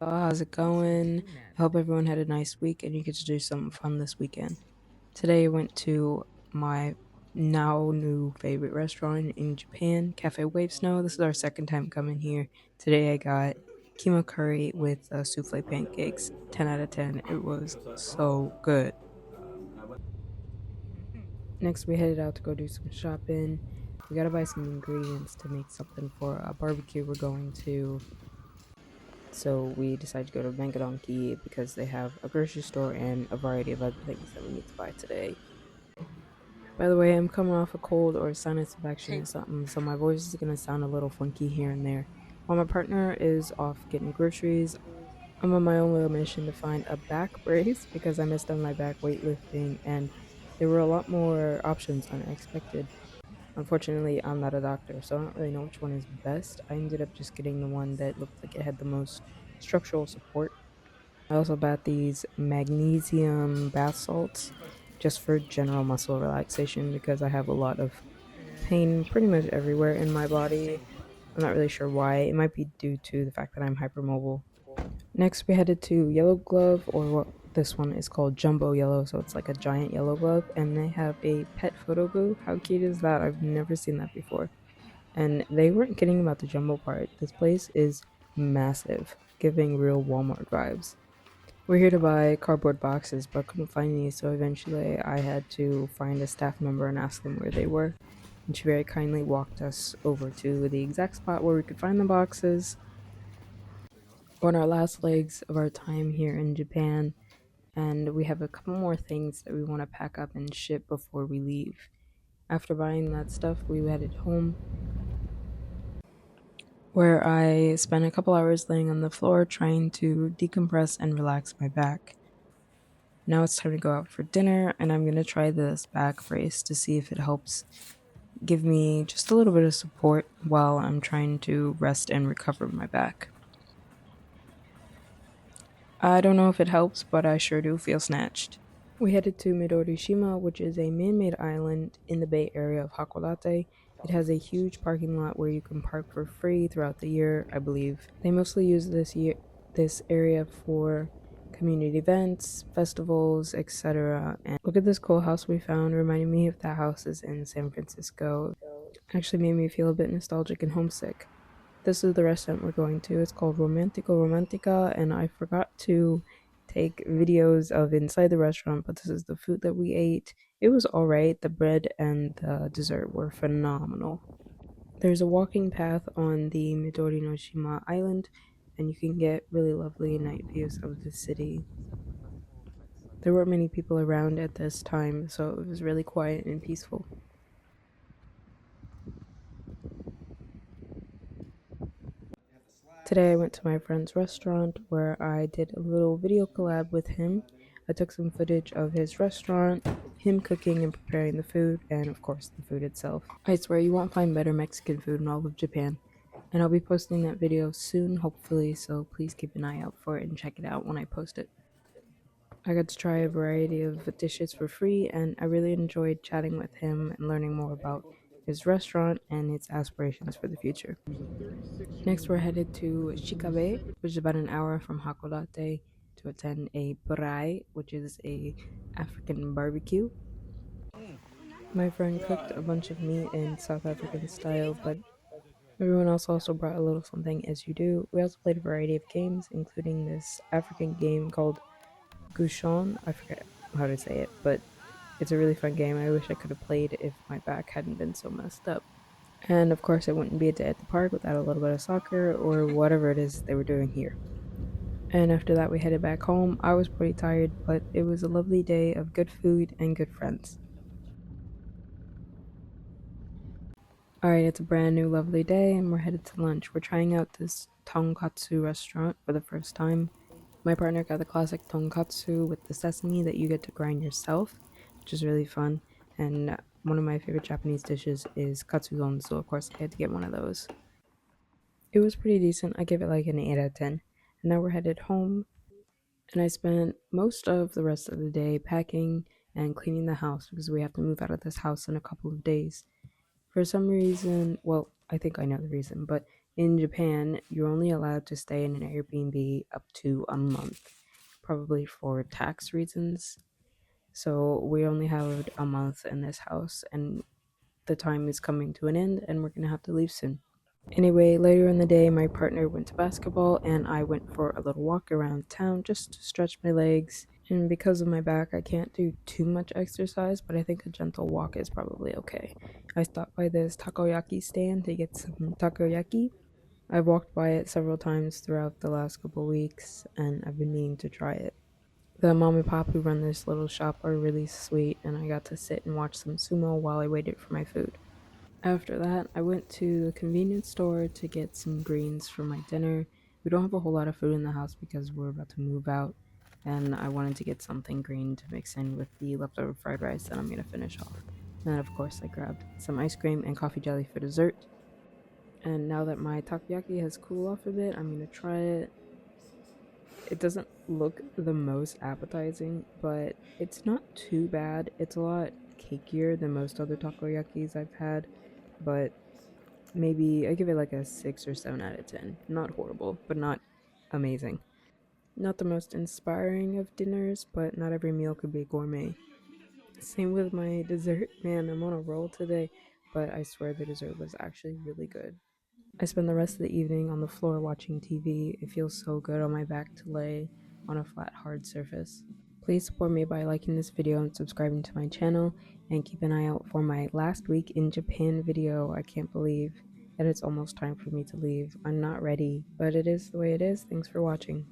How's it going? I hope everyone had a nice week and you get to do something fun this weekend. Today I went to my now new favorite restaurant in Japan, Cafe Wave Snow. This is our second time coming here. Today I got keema curry with souffle pancakes. 10 out of 10. It was so good. Next we headed out to go do some shopping. We gotta buy some ingredients to make something for a barbecue we're going to. So we decided to go to Mangadonki because they have a grocery store and a variety of other things that we need to buy today. By the way, I'm coming off a cold or a sinus infection or something, so my voice is going to sound a little funky here and there. While my partner is off getting groceries, I'm on my own little mission to find a back brace because I messed up my back weightlifting and there were a lot more options than I expected. Unfortunately, I'm not a doctor, so I don't really know which one is best. I ended up just getting the one that looked like it had the most structural support. I also bought these magnesium bath salts just for general muscle relaxation because I have a lot of pain pretty much everywhere in my body. I'm not really sure why. It might be due to the fact that I'm hypermobile. Next, we headed to Yellow Glove, or what this one is called Jumbo Yellow, so it's like a giant yellow glove, and they have a pet photo booth. How cute is that? I've never seen that before. And they weren't kidding about the jumbo part. This place is massive, giving real Walmart vibes. We're here to buy cardboard boxes, but couldn't find any, so eventually I had to find a staff member and ask them where they were. And she very kindly walked us over to the exact spot where we could find the boxes. On our last legs of our time here in Japan, and we have a couple more things that we want to pack up and ship before we leave. After buying that stuff, we headed home, where I spent a couple hours laying on the floor trying to decompress and relax my back. Now it's time to go out for dinner, and I'm gonna try this back brace to see if it helps give me just a little bit of support while I'm trying to rest and recover my back. I don't know if it helps, but I sure do feel snatched. We headed to Midorishima, which is a man made island in the Bay Area of Hakalate. It has a huge parking lot where you can park for free throughout the year, I believe. They mostly use this area for community events, festivals, etc. And look at this cool house we found, reminding me of the houses in San Francisco. Actually made me feel a bit nostalgic and homesick. This is the restaurant we're going to. It's called Romantico Romantica, and I forgot to take videos of inside the restaurant, but this is the food that we ate. It was alright. The bread and the dessert were phenomenal. There's a walking path on the Midori no Shima island, and you can get really lovely night views of the city. There weren't many people around at this time, so it was really quiet and peaceful. Today I went to my friend's restaurant where I did a little video collab with him. I took some footage of his restaurant, him cooking and preparing the food, and of course the food itself. I swear you won't find better Mexican food in all of Japan. And I'll be posting that video soon, hopefully, so please keep an eye out for it and check it out when I post it. I got to try a variety of dishes for free, and I really enjoyed chatting with him and learning more about his restaurant and its aspirations for the future. Next, we're headed to Shikabe, which is about an hour from Hakodate, to attend a Purai, which is a African barbecue. My friend cooked a bunch of meat in South African style, but everyone else also brought a little something, as you do. We also played a variety of games, including this African game called Gushon. I forget how to say it, but it's a really fun game. I wish I could have played if my back hadn't been so messed up. And of course, it wouldn't be a day at the park without a little bit of soccer or whatever it is they were doing here. And after that, we headed back home. I was pretty tired, but it was a lovely day of good food and good friends. Alright, it's a brand new lovely day, and we're headed to lunch. We're trying out this tonkatsu restaurant for the first time. My partner got the classic tonkatsu with the sesame that you get to grind yourself, which is really fun. And one of my favorite Japanese dishes is katsudon, so of course I had to get one of those. It was pretty decent. I give it like an 8 out of 10. And now we're headed home, and I spent most of the rest of the day packing and cleaning the house because we have to move out of this house in a couple of days. For some reason, well, I think I know the reason, but In Japan, you're only allowed to stay in an Airbnb up to a month, probably for tax reasons. So we only have a month in this house, and the time is coming to an end, and we're gonna have to leave soon. Anyway, later in the day, my partner went to basketball, and I went for a little walk around town just to stretch my legs. And because of my back, I can't do too much exercise, but I think a gentle walk is probably okay. I stopped by this takoyaki stand to get some takoyaki. I've walked by it several times throughout the last couple weeks, and I've been meaning to try it. The mom and pop who run this little shop are really sweet, and I got to sit and watch some sumo while I waited for my food. After that, I went to the convenience store to get some greens for my dinner. We don't have a whole lot of food in the house because we're about to move out, and I wanted to get something green to mix in with the leftover fried rice that I'm going to finish off. And then, of course, I grabbed some ice cream and coffee jelly for dessert. And now that my takoyaki has cooled off a bit, I'm going to try it. It doesn't look the most appetizing, but it's not too bad. It's a lot cakier than most other takoyakis I've had, but maybe I give it like a 6 or 7 out of 10. Not horrible, but not amazing. Not the most inspiring of dinners, but not every meal could be gourmet. Same with my dessert. Man, I'm on a roll today, but I swear the dessert was actually really good. I spend the rest of the evening on the floor watching TV. It feels so good on my back to lay on a flat, hard surface. Please support me by liking this video and subscribing to my channel, and keep an eye out for my last week in Japan video. I can't believe that it's almost time for me to leave. I'm not ready, but it is the way it is. Thanks for watching.